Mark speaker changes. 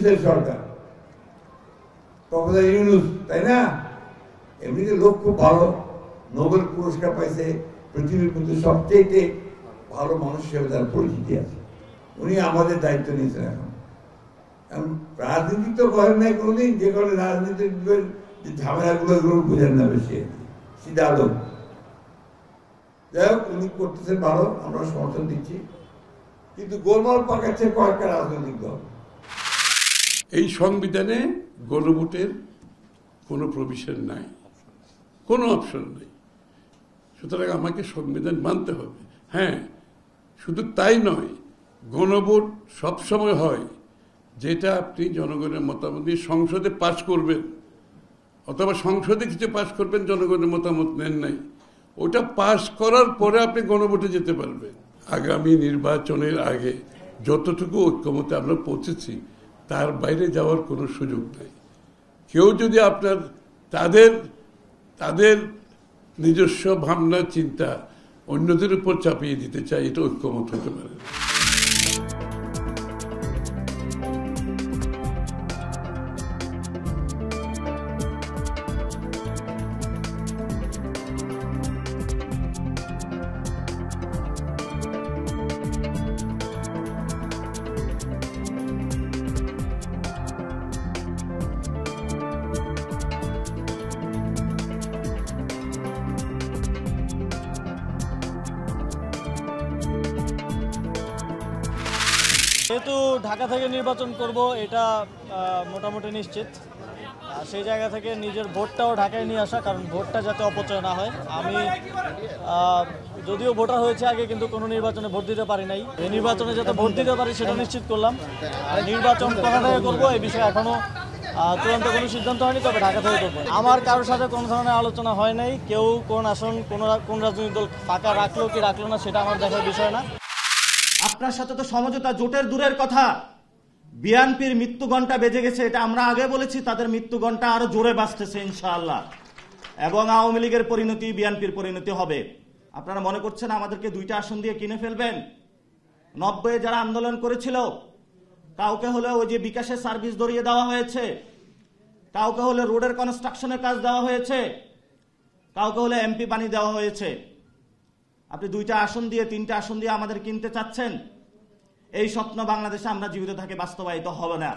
Speaker 1: ইউনূসের সরকার, professor Yunus, তাই না? এমনিতে লোক খুব ভালো, নোবেল পুরস্কার পাইছে, পৃথিবীর মধ্যে সবচেয়ে ভালো মানুষ হিসেবে তার পরিচিতি আছে। উনি আমাদের দায়িত্ব নিয়েছেন। এখন রাজনীতি তো করেন নাই কোনোদিন, যে করে রাজনীতির যে ঝামেলাগুলো এগুলো বুঝেন না বেশি, সিধা লোক। যাই হোক, উনি করতেছেন ভালো, আমরা সমর্থন দিচ্ছি, কিন্তু গোলমাল পাকাচ্ছে কয়েকটা রাজনৈতিক দল।
Speaker 2: এই সংবিধানে গণভোটের কোনো প্রভিশন নাই, কোনো অপশন নেই। সুতরাং আমাকে সংবিধান মানতে হবে। হ্যাঁ, শুধু তাই নয়, গণভোট সবসময় হয় যেটা আপনি জনগণের মতামত নিয়ে সংসদে পাশ করবেন, অথবা সংসদে কিছু পাশ করবেন, জনগণের মতামত নেন নাই, ওটা পাশ করার পরে আপনি গণভোটে যেতে পারবেন। আগামী নির্বাচনের আগে যতটুকু ঐক্যমতে আমরা পৌঁছেছি তার বাইরে যাওয়ার কোনো সুযোগ নেই। কেউ যদি আপনার তাদের নিজস্ব ভাবনা চিন্তা অন্যদের উপর চাপিয়ে দিতে চায়, এটা ঐক্যমত হতে পারে।
Speaker 3: যেহেতু ঢাকা থেকে নির্বাচন করব এটা মোটামুটি নিশ্চিত, সেই জায়গা থেকে নিজের ভোটটাও ঢাকায় নিয়ে আসা, কারণ ভোটটা যাতে অপচয় না হয়। আমি যদিও ভোটার হয়েছে আগে, কিন্তু কোনো নির্বাচনে ভোট দিতে পারি নাই। এই নির্বাচনে যাতে ভোট দিতে পারি সেটা নিশ্চিত করলাম। নির্বাচন কোথা থেকে করবো এই বিষয়ে এখনও চূড়ান্ত কোনো সিদ্ধান্ত হয়নি, তবে ঢাকা থেকে করবো। আমার কারোর সাথে কোনো ধরনের আলোচনা হয় নাই। কেউ কোন আসন কোন রাজনৈতিক দল ফাঁকা রাখলো কি রাখলো না সেটা আমার দেখার বিষয় না।
Speaker 4: আপনার সাথে তো সমঝোতা জোটের দূরের কথা, বিএনপির মৃত্যু ঘণ্টা বেজে গেছে, এটা আমরা আগে বলেছি। তাদের মৃত্যু ঘণ্টা আরো জোরে বাজতেছে ইনশাআল্লাহ, এবং আওয়ামী লীগের পরিণতি বিএনপির পরিণতি হবে। আপনারা মনে করছেন আমাদেরকে 2টা আসন দিয়ে কিনে ফেলবেন? 90 যারা আন্দোলন করেছিল, কাউকে হলে ওই যে বিকাশের সার্ভিস ধরিয়ে দেওয়া হয়েছে, কাউকে হলে রোডের কনস্ট্রাকশনের কাজ দেওয়া হয়েছে, কাউকে হলে এমপি বানিয়ে দেওয়া হয়েছে। আপনি 2টা আসন দিয়ে 3টা আসন দিয়ে আমাদের কিনতে চাচ্ছেন? এই স্বপ্ন বাংলাদেশে আমরা জীবিত থাকি বাস্তবায়িত হবে না।